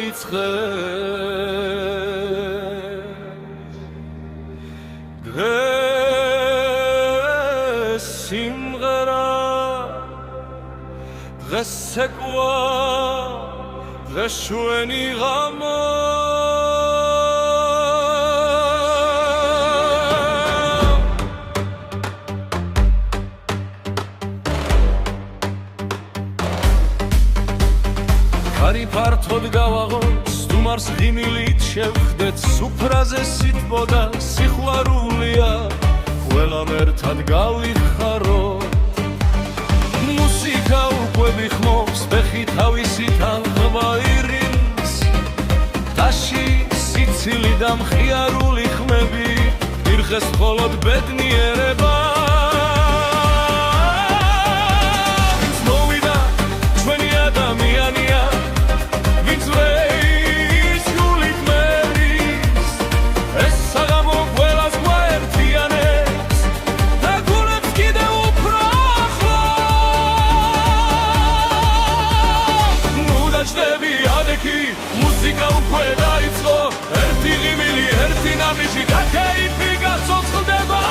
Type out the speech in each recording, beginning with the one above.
დაიწყე სიმღერა დღეს ეკვა დღეს ჩვენი ღამე კარი ფართოდ გავაღოთ სტუმარს ღიმილით შევხდეთ სუფრაზე სიტყვა სიყვარულია ყველამ ერთად გავიხაროთ მუსიკა უკვე ვიხმობს ფეხი თავისით აღღვაირინს ტაში სიცილი და მხიარული ხმები ირხეს მხოლოდ ბედნიერება ვინც მოვიდა ჩვენი ადამიანია ვინც ვეის გულით მერის ეს საღამო ყველას გვაერთიანებს და გულებს კიდევ უფრო ახლო ნუ დაჯდები ადექი მუსიკა უკვე დაიწყო ერთი ღიმილი ერთი ნაბიჯი და კეიფი გაცოცხლდება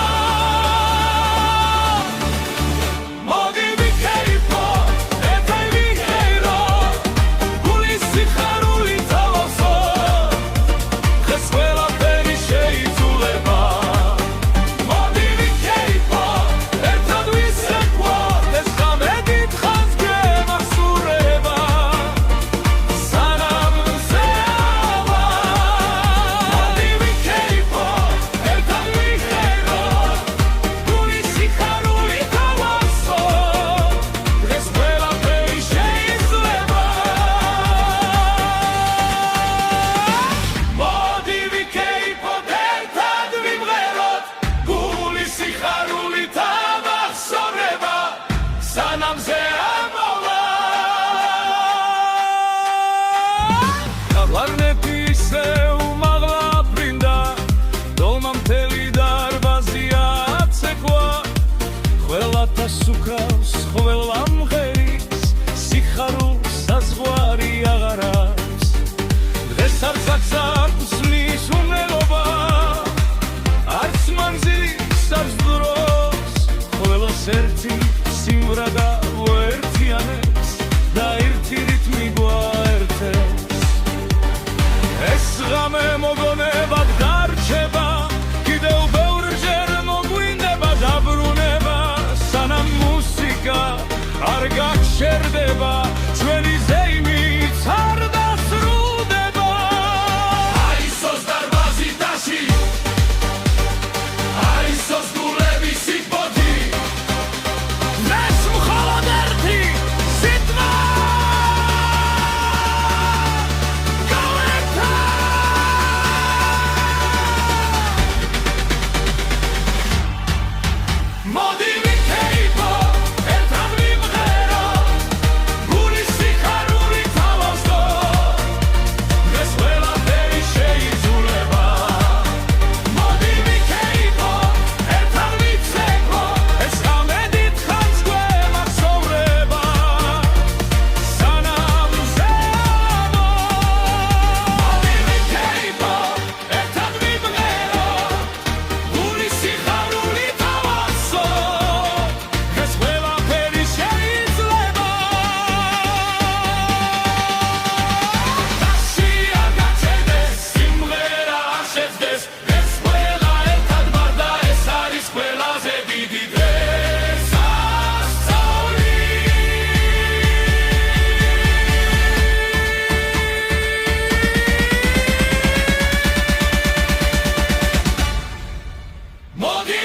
სუკავს ყველა მღერის სიხარულს საზღვარი აღარ აქვს დღეს არც აქვს მის უნელობა არც მანძილის არც დროს ყველას ერთი სიმღერა გაუერთიანებს და ერთი რითმი გვაერთებს ეს ღამე მოგონებად დარჩება კიდევ ბევრჯერ მოგვინდება დაბრუნება სანამ მუსიკა არ გაგშერდება ჩვენი ზეიმიც არ დასრულდება აისოს დარბაზი ტაში აისოს გულები სიტბოთი ეს მხოლოდ ერთი სიტყვა გავერთა მოდი მოდი